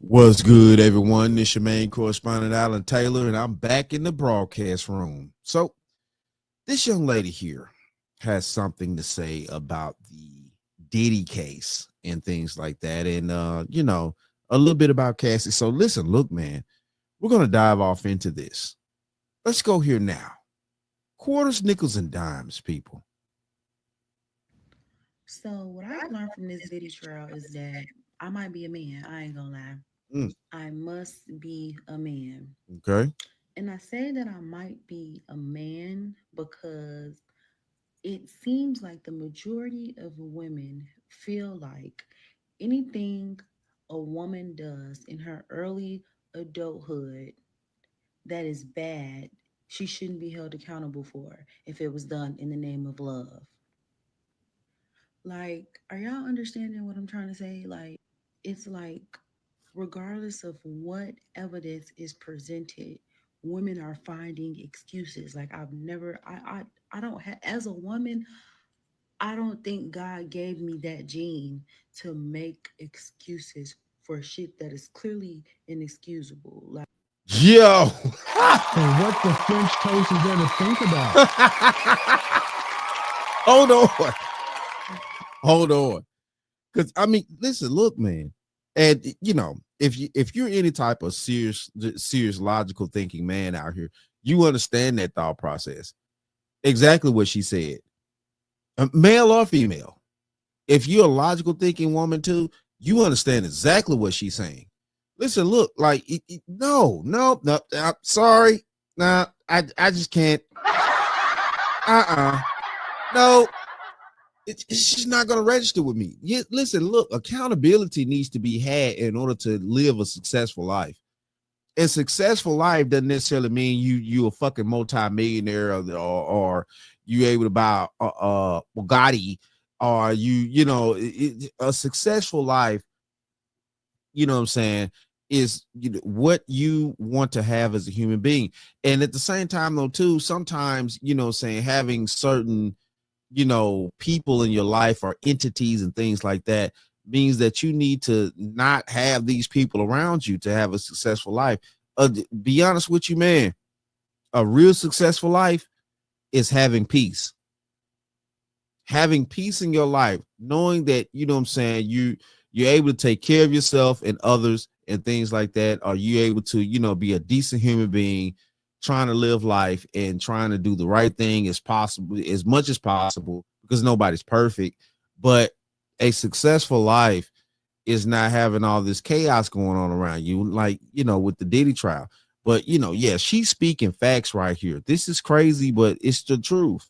What's good, everyone? This your main correspondent, Alan Taylor, and I'm back in the broadcast room. So, this young lady here has something to say about the Diddy case and things like that, and a little bit about Cassie. So, listen, look, man, we're gonna dive off into this. Let's go here now. Quarters, nickels, and dimes, people. So what I've learned from this Diddy trial is that I might be a man. I ain't gonna lie. Mm, I must be a man. okay. And I say that I might be a man because it seems like the majority of women feel like anything a woman does in her early adulthood that is bad, she shouldn't be held accountable for if it was done in the name of love. Like, are y'all understanding what I'm trying to say? Like, it's like, regardless of what evidence is presented, women are finding excuses. Like, I've never, I don't have, as a woman, I don't think God gave me that gene to make excuses for shit that is clearly inexcusable. Like, Yo, So what the French toast is there to think about? hold on, hold on. Because I mean, listen, look, man, and if you're any type of serious logical thinking man out here, you understand that thought process. Exactly what she said, male or female. If you're a logical thinking woman too, you understand exactly what she's saying. Listen, look, like no, no, no. I'm sorry, nah, I just can't. No, it's just not going to register with me. Yeah, listen, look, accountability needs to be had in order to live a successful life. A successful life doesn't necessarily mean you a fucking multimillionaire or you able to buy a Bugatti or a successful life. You know what I'm saying? Is what you want to have as a human being, and at the same time though too, sometimes saying having certain people in your life or entities and things like that means that you need to not have these people around you to have a successful life. Be honest with you, man. A real successful life is having peace. Having peace in your life, knowing that what I'm saying, you're able to take care of yourself and others and things like that. Are you able to, be a decent human being, trying to live life and trying to do the right thing as possible, as much as possible, because nobody's perfect. But a successful life is not having all this chaos going on around you, like, with the Diddy trial. But, yeah, she's speaking facts right here. This is crazy, but it's the truth.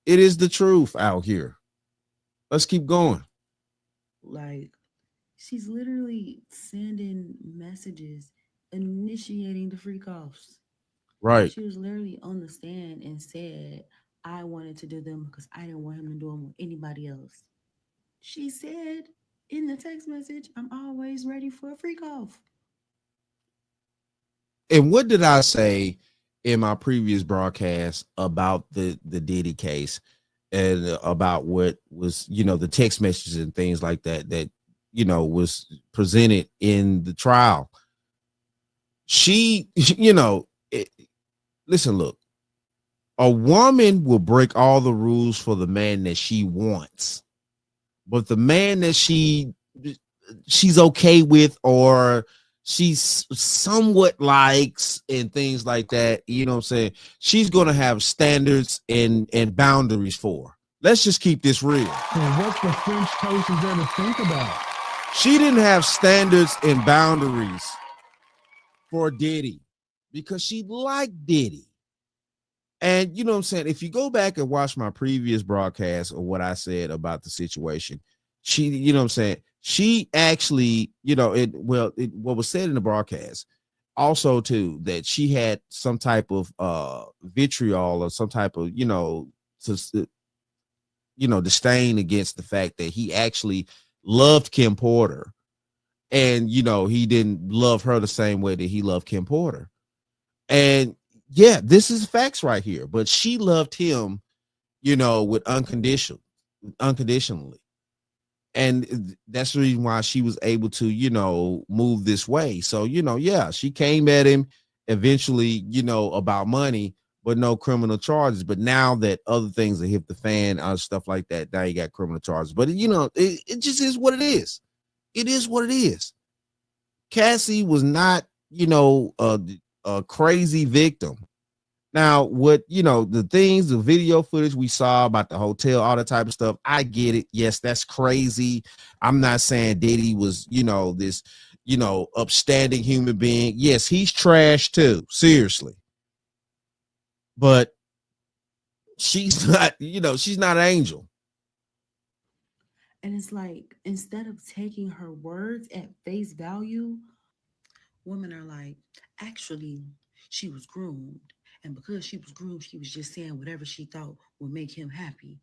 It is the truth out here. Let's keep going. like she's literally sending messages, initiating the freak offs. Right. She was literally on the stand and said, I wanted to do them because I didn't want him to do them with anybody else. She said in the text message, I'm always ready for a freak off. And what did I say in my previous broadcast about the Diddy case and about what was, the text messages and things like that was presented in the trial? She, listen, look, a woman will break all the rules for the man that she wants, but the man that she's okay with or she's somewhat likes and things like that, what I'm saying, she's gonna have standards and boundaries for. Let's just keep this real. So what the French toast is there to think about? She didn't have standards and boundaries for Diddy because she liked Diddy. And what I'm saying, if you go back and watch my previous broadcast or what I said about the situation, she, what I'm saying, she actually, what was said in the broadcast also too, that she had some type of vitriol or some type of, disdain against the fact that he actually loved Kim Porter. And, he didn't love her the same way that he loved Kim Porter. And yeah, this is facts right here. But she loved him, with unconditionally. And that's the reason why she was able to, move this way. So, yeah, she came at him eventually, about money, but no criminal charges. But now that other things have hit the fan, stuff like that, now you got criminal charges. But, it just is what it is. It is what it is. Cassie was not, a crazy victim. Now, what, the video footage we saw about the hotel, all that type of stuff, I get it. Yes, that's crazy. I'm not saying Diddy was, this, upstanding human being. Yes, he's trash too, seriously. But she's not, she's not an angel. And it's like, instead of taking her words at face value, women are like, actually, she was groomed. And because she was groomed, she was just saying whatever she thought would make him happy.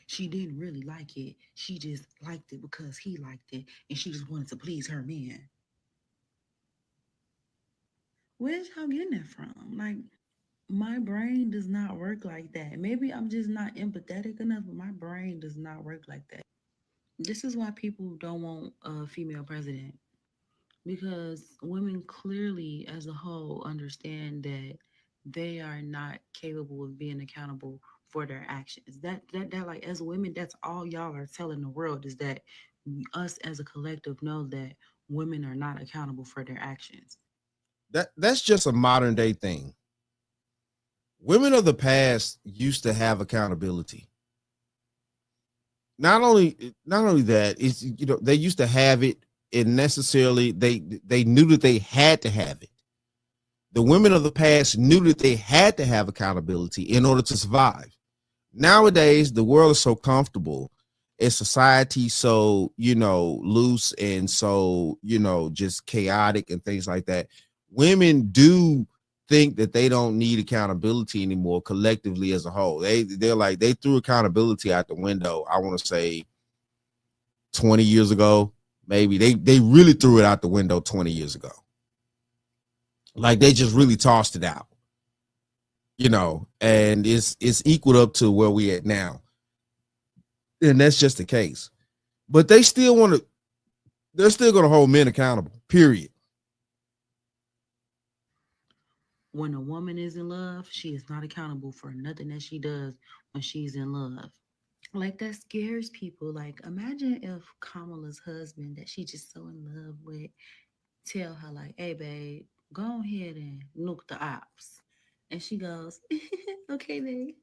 She didn't really like it. She just liked it because he liked it. And she just wanted to please her man. Where's y'all getting that from? Like, my brain does not work like that. Maybe I'm just not empathetic enough, but my brain does not work like that. This is why people don't want a female president, because women clearly as a whole understand that they are not capable of being accountable for their actions. That like, as women, that's all y'all are telling the world, is that us as a collective know that women are not accountable for their actions. That's just a modern day thing. Women of the past used to have accountability. Not only that, it's, they used to have it, and necessarily they knew that they had to have it. The women of the past knew that they had to have accountability in order to survive. Nowadays, the world is so comfortable, and society so, loose and so, just chaotic and things like that. Women do think that they don't need accountability anymore collectively as a whole. They're like, they threw accountability out the window. I want to say 20 years ago, maybe they really threw it out the window 20 years ago. Like, they just really tossed it out, and it's equaled up to where we at now. And that's just the case. But they're still going to hold men accountable, period. When a woman is in love, she is not accountable for nothing that she does when she's in love. Like, that scares people. Like, imagine if Kamala's husband that she just so in love with tell her, like, hey babe, go ahead and nuke the ops. And she goes, okay, babe.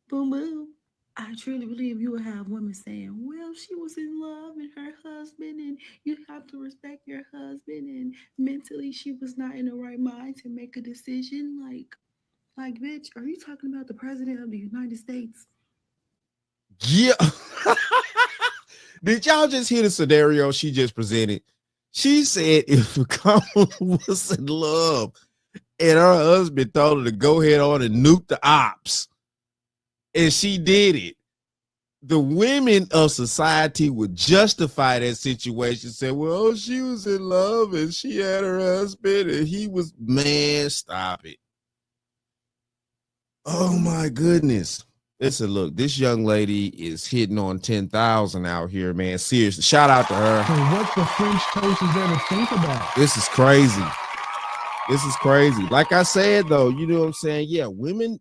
Boom boom. I truly believe you will have women saying, well, she was in love with her husband, and you have to respect your husband, and mentally she was not in the right mind to make a decision. Like, bitch, are you talking about the president of the United States? Yeah. Did y'all just hear the scenario she just presented? She said if Kamala was in love and her husband told her to go ahead on and nuke the ops, and she did it, the women of society would justify that situation, say, well, she was in love and she had her husband and he was, man, stop it. Oh my goodness. Listen, look, this young lady is hitting on 10,000 out here, man. Seriously, shout out to her. So what the French toast is there to think about? This is crazy. This is crazy. Like I said, though, you know what I'm saying? Yeah, women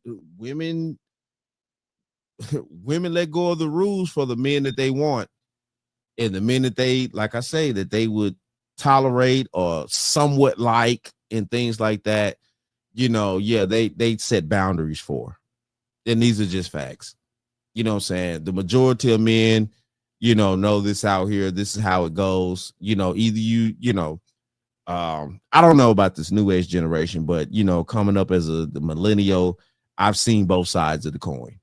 let go of the rules for the men that they want, and the men that they, like I say, that they would tolerate or somewhat like, and things like that. Yeah, they set boundaries for. And these are just facts. You know what I'm saying? The majority of men, know this out here. This is how it goes. Either I don't know about this new age generation, but coming up as the millennial, I've seen both sides of the coin.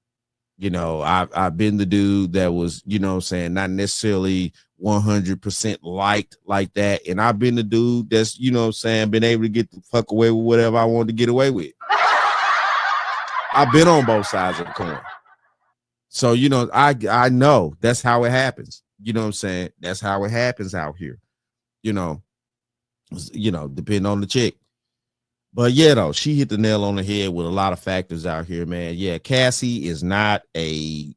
I've been the dude that was, not necessarily 100% liked like that. And I've been the dude that's, been able to get the fuck away with whatever I wanted to get away with. I've been on both sides of the coin. So, I know that's how it happens. You know what I'm saying? That's how it happens out here. Depending on the chick. But yeah, though, she hit the nail on the head with a lot of factors out here, man. Yeah, Cassie is not a,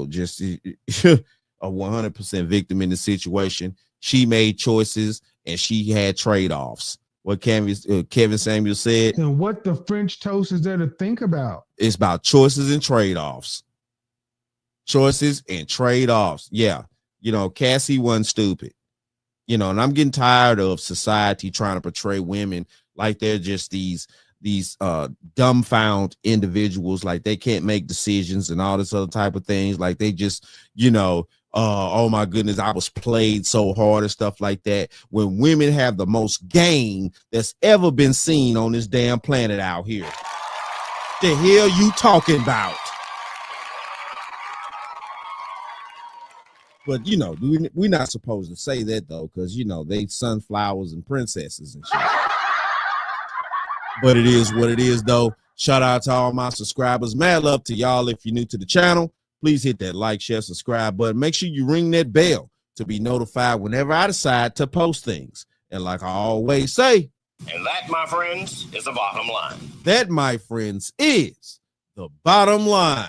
just a a 100% victim in the situation. She made choices and she had trade-offs. What Kevin Samuel said. And what the French toast is there to think about? It's about choices and trade-offs. Choices and trade-offs. Yeah. Cassie wasn't stupid. And I'm getting tired of society trying to portray women like they're just these dumbfound individuals, like they can't make decisions and all this other type of things. Like they just, oh my goodness, I was played so hard and stuff like that. When women have the most game that's ever been seen on this damn planet out here. The hell you talking about? But we're not supposed to say that though, because they sunflowers and princesses and shit. But it is what it is though. Shout out to all my subscribers. Mad love to y'all. If you're new to the channel, please hit that like, share, subscribe button. Make sure you ring that bell to be notified whenever I decide to post things. And like I always say, and that, my friends, is the bottom line. That, my friends, is the bottom line.